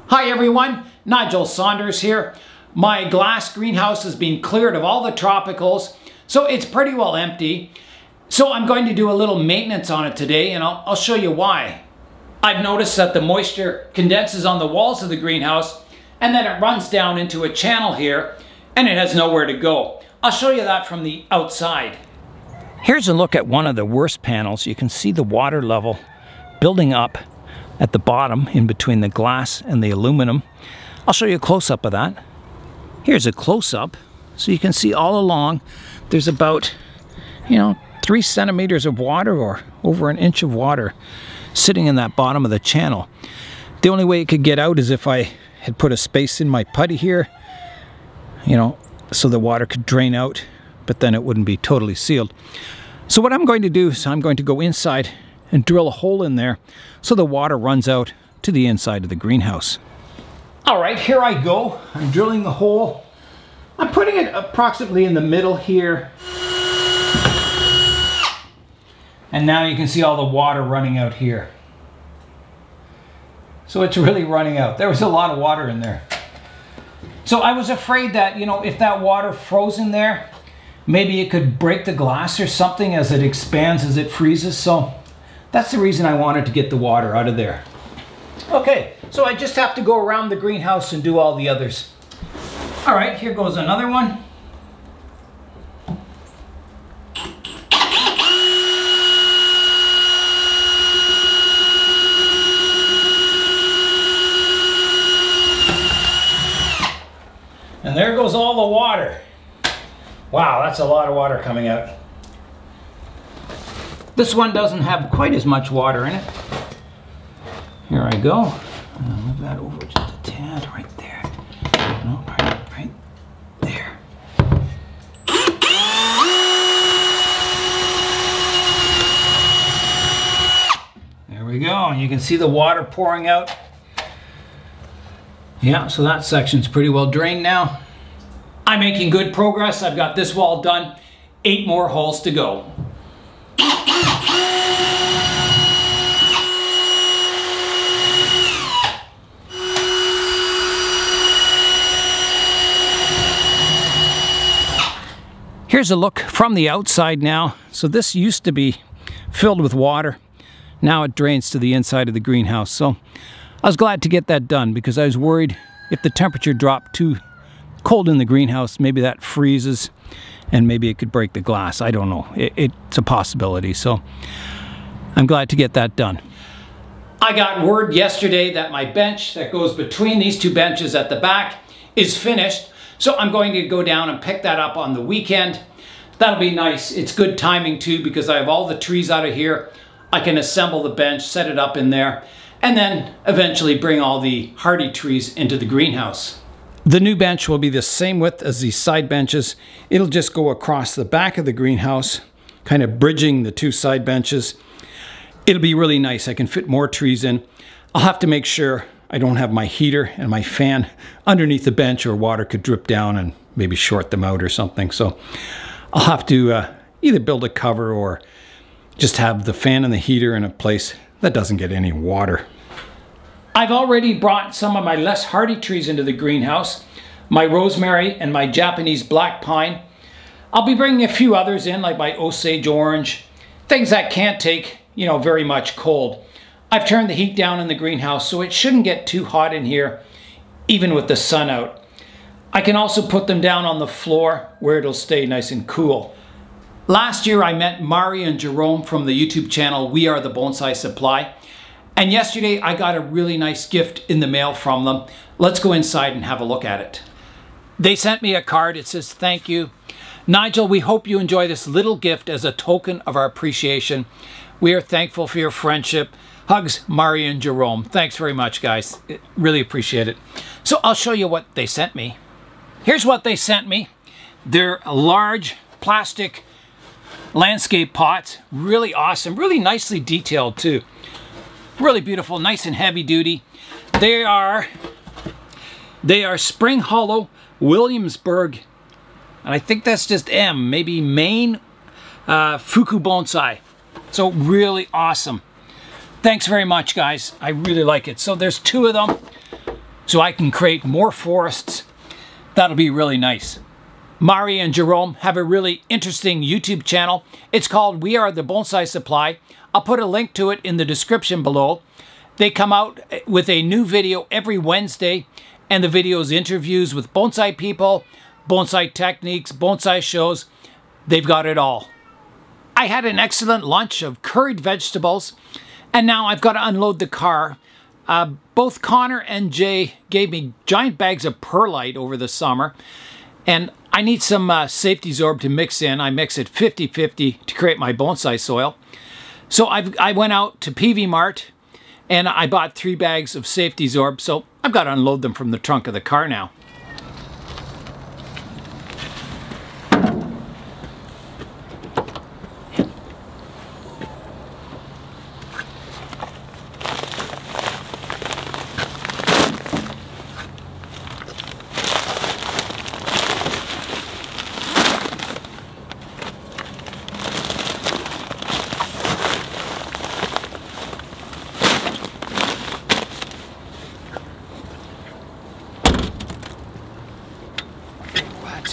Hi everyone, Nigel Saunders here. My glass greenhouse has been cleared of all the tropicals, so it's pretty well empty. So I'm going to do a little maintenance on it today, and I'll show you why. I've noticed that the moisture condenses on the walls of the greenhouse, and then it runs down into a channel here, and it has nowhere to go. I'll show you that from the outside. Here's a look at one of the worst panels. You can see the water level building up at the bottom in between the glass and the aluminum. I'll show you a close-up of that. Here's a close-up so you can see all along there's about 3 centimeters of water or over an inch of water sitting in that bottom of the channel. The only way it could get out is if I had put a space in my putty here, so the water could drain out, but then it wouldn't be totally sealed. So what I'm going to do is I'm going to go inside and drill a hole in there so the water runs out to the inside of the greenhouse. All right, here I go. I'm drilling the hole. I'm putting it approximately in the middle here. And now you can see all the water running out here. So it's really running out. There was a lot of water in there. So I was afraid that, if that water froze in there, maybe it could break the glass or something as it expands, as it freezes. So that's the reason I wanted to get the water out of there. Okay, so I just have to go around the greenhouse and do all the others. All right, here goes another one. And there goes all the water. Wow, that's a lot of water coming out. This one doesn't have quite as much water in it. Here I go. I'll move that over just a tad right there. No, right there. There we go. And you can see the water pouring out. Yeah, so that section's pretty well drained now. I'm making good progress. I've got this wall done. 8 more holes to go. Here's a look from the outside now. So this used to be filled with water. Now it drains to the inside of the greenhouse. So I was glad to get that done because I was worried if the temperature dropped too cold in the greenhouse, maybe that freezes and maybe it could break the glass. I don't know. It's a possibility. So I'm glad to get that done. I got word yesterday that my bench that goes between these 2 benches at the back is finished. So I'm going to go down and pick that up on the weekend. That'll be nice. It's good timing too because I have all the trees out of here. I can assemble the bench, set it up in there, and then eventually bring all the hardy trees into the greenhouse. The new bench will be the same width as these side benches. It'll just go across the back of the greenhouse, kind of bridging the 2 side benches. It'll be really nice. I can fit more trees in. I'll have to make sure I don't have my heater and my fan underneath the bench or water could drip down and maybe short them out or something. So I'll have to either build a cover or just have the fan and the heater in a place that doesn't get any water. I've already brought some of my less hardy trees into the greenhouse, my rosemary and my Japanese black pine. I'll be bringing a few others in, like my Osage orange, things that can't take, very much cold. I've turned the heat down in the greenhouse, so it shouldn't get too hot in here, even with the sun out. I can also put them down on the floor where it'll stay nice and cool. Last year I met Mari and Jerome from the YouTube channel We Are the Bonsai Supply. And yesterday I got a really nice gift in the mail from them. Let's go inside and have a look at it. They sent me a card. It says, "Thank you. Nigel, we hope you enjoy this little gift as a token of our appreciation. We are thankful for your friendship. Hugs, Mari and Jerome." Thanks very much, guys. Really appreciate it. So I'll show you what they sent me. Here's what they sent me. They're large plastic landscape pots. Really awesome. Really nicely detailed too. Really beautiful, nice and heavy duty. They are Spring Hollow, Williamsburg, and I think that's just M, maybe Maine, Fuku Bonsai. So really awesome. Thanks very much, guys. I really like it. So there's 2 of them. so I can create more forests. That'll be really nice. Mari and Jerome have a really interesting YouTube channel. It's called We Are the Bonsai Supply. I'll put a link to it in the description below. They come out with a new video every Wednesday, and the video is interviews with bonsai people, bonsai techniques, bonsai shows. They've got it all. I had an excellent lunch of curried vegetables, and now I've got to unload the car. Both Connor and Jay gave me giant bags of perlite over the summer, and I need some safety Zorb to mix in. I mix it 50-50 to create my bonsai soil. So I went out to PV Mart, and I bought 3 bags of safety Zorb, so I've got to unload them from the trunk of the car now.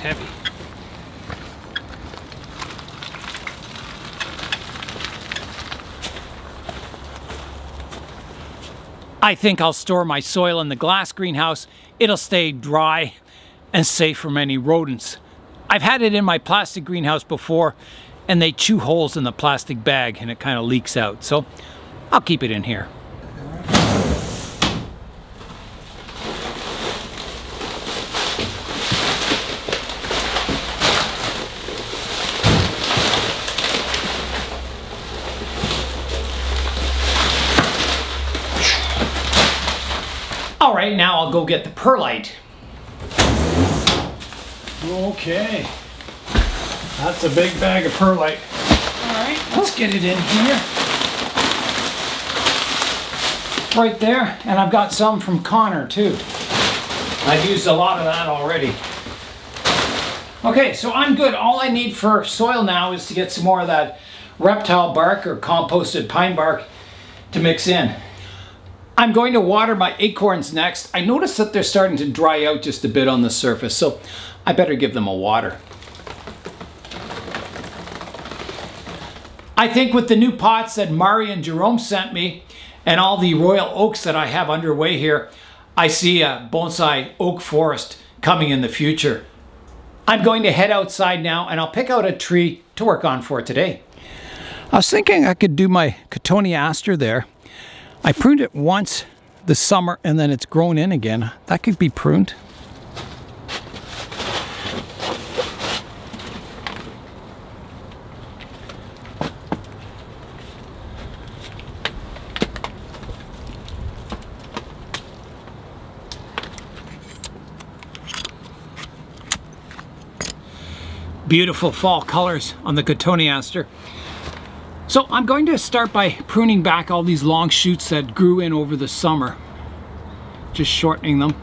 Heavy. I think I'll store my soil in the glass greenhouse. It'll stay dry and safe from any rodents. I've had it in my plastic greenhouse before, and they chew holes in the plastic bag and it kind of leaks out. So I'll keep it in here. All right, now I'll go get the perlite. Okay, that's a big bag of perlite. All right, let's get it in here. Right there, and I've got some from Connor too. I've used a lot of that already. Okay, so I'm good. All I need for soil now is to get some more of that reptile bark or composted pine bark to mix in. I'm going to water my acorns next. I noticed that they're starting to dry out just a bit on the surface, so I better give them a water. I think with the new pots that Mari and Jerome sent me and all the royal oaks that I have underway here, I see a bonsai oak forest coming in the future. I'm going to head outside now and I'll pick out a tree to work on for today. I was thinking I could do my Cotoneaster there. I pruned it once this summer and then it's grown in again. That could be pruned. Beautiful fall colors on the Cotoneaster. So I'm going to start by pruning back all these long shoots that grew in over the summer. Just shortening them.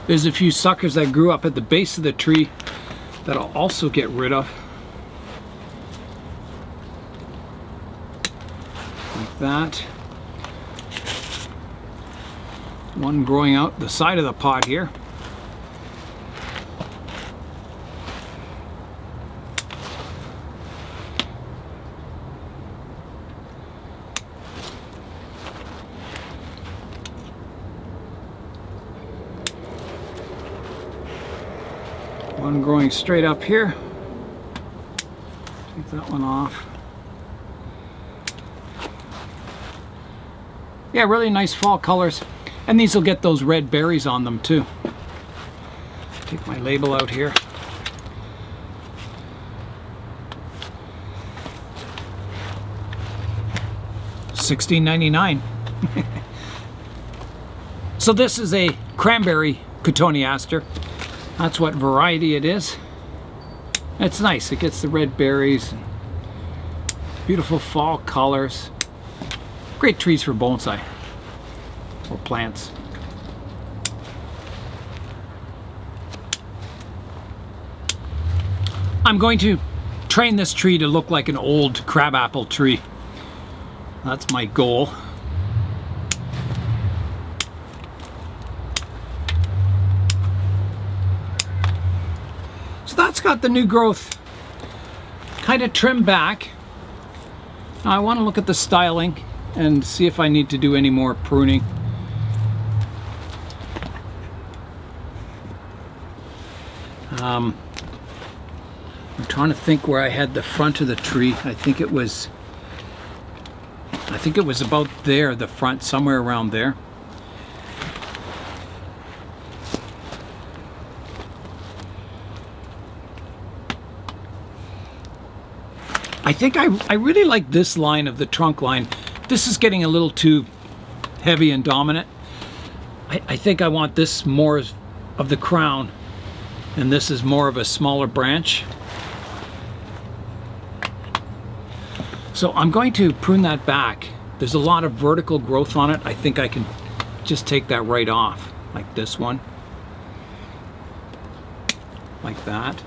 There's a few suckers that grew up at the base of the tree that I'll also get rid of. Like that. One growing out the side of the pot here. One growing straight up here. Take that one off. Yeah, really nice fall colors. And these will get those red berries on them too. Take my label out here. $16.99. So this is a cranberry Cotoneaster. That's what variety it is. It's nice. It gets the red berries. Beautiful fall colors. Great trees for bonsai or plants. I'm going to train this tree to look like an old crabapple tree. That's my goal. So that's got the new growth kind of trimmed back. Now I want to look at the styling and see if I need to do any more pruning. I'm trying to think where I had the front of the tree. I think it was about there, the front, somewhere around there. I think I really like this line of the trunk line. This is getting a little too heavy and dominant. I think I want this more of the crown, and this is more of a smaller branch. So I'm going to prune that back. There's a lot of vertical growth on it. I think I can just take that right off, like this one. Like that.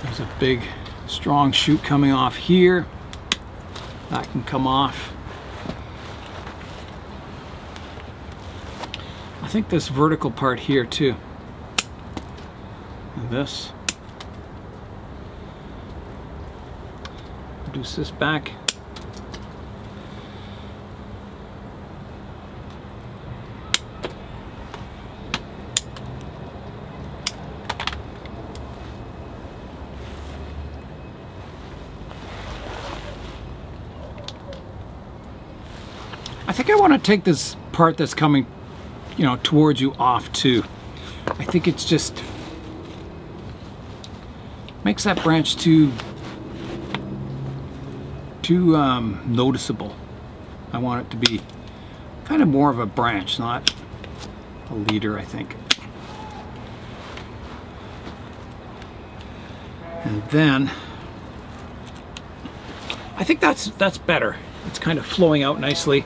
There's a big, strong shoot coming off here. That can come off. I think this vertical part here too. And this. Reduce this back. I think I want to take this part that's coming, you know, towards you off too. I think it's just makes that branch too noticeable. I want it to be kind of more of a branch, not a leader, I think. And then I think that's better. It's kind of flowing out nicely.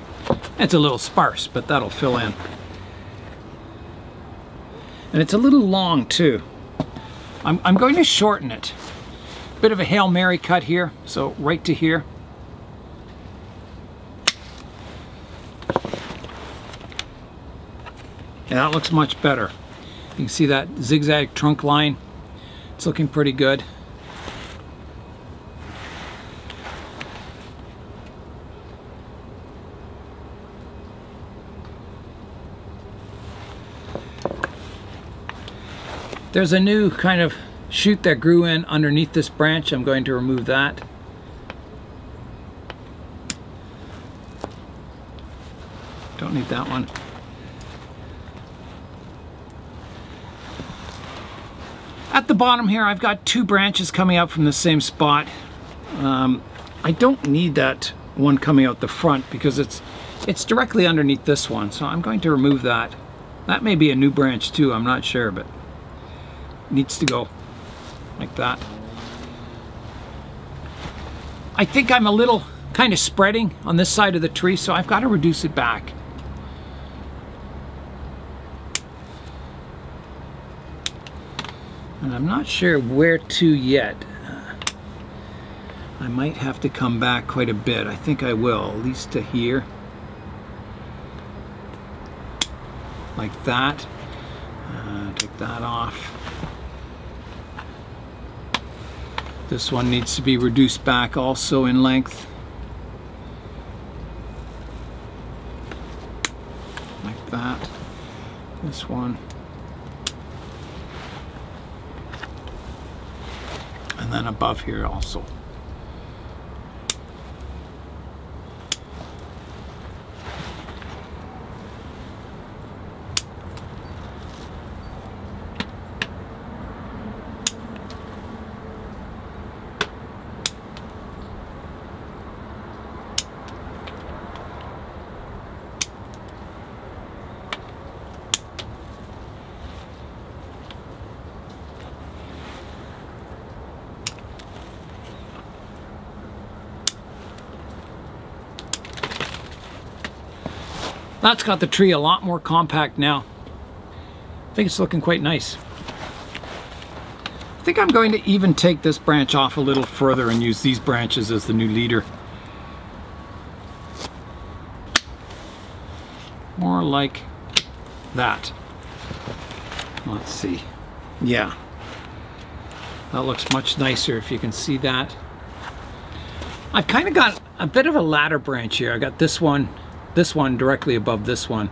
It's a little sparse, but that'll fill in. And it's a little long too. I'm going to shorten it. Bit of a Hail Mary cut here, so right to here. Yeah, that looks much better. You can see that zigzag trunk line. It's looking pretty good. There's a new kind of shoot that grew in underneath this branch. I'm going to remove that. Don't need that one. At the bottom here, I've got two branches coming out from the same spot. I don't need that one coming out the front because it's directly underneath this one, so I'm going to remove that. That may be a new branch too, I'm not sure, but needs to go like that. I think I'm a little kind of spreading on this side of the tree, so I've got to reduce it back. And I'm not sure where to yet. I might have to come back quite a bit. I think I will, at least to here. Like that. Take that off. This one needs to be reduced back also in length. Like that. This one. And then above here also. That's got the tree a lot more compact now. I think it's looking quite nice. I think I'm going to even take this branch off a little further and use these branches as the new leader. More like that. Let's see. Yeah. That looks much nicer if you can see that. I've kind of got a bit of a ladder branch here. I got this one directly above this one.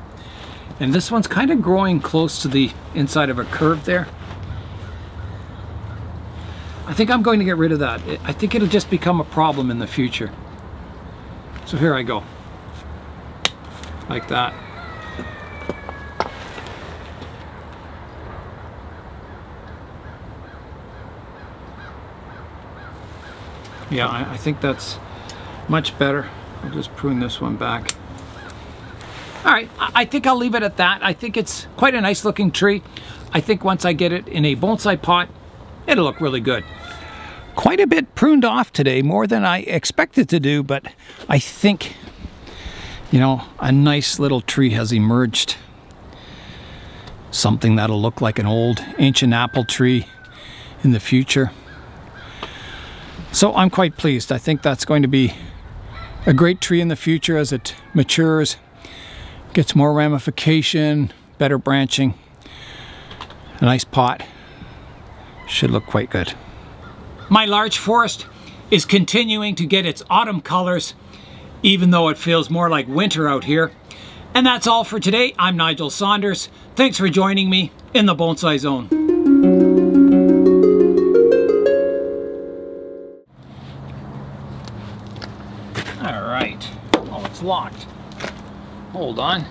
And this one's kind of growing close to the inside of a curve there. I think I'm going to get rid of that. I think it'll just become a problem in the future. So here I go. Like that. Yeah, I think that's much better. I'll just prune this one back. All right, I think I'll leave it at that. I think it's quite a nice looking tree. I think once I get it in a bonsai pot, it'll look really good. Quite a bit pruned off today, more than I expected to do, but I think, you know, a nice little tree has emerged. Something that'll look like an old ancient apple tree in the future. So I'm quite pleased. I think that's going to be a great tree in the future as it matures, gets more ramification, better branching. A nice pot. Should look quite good. My large forest is continuing to get its autumn colors, even though it feels more like winter out here. And that's all for today. I'm Nigel Saunders. Thanks for joining me in the Bonsai Zone. All right. Oh, it's locked. Hold on.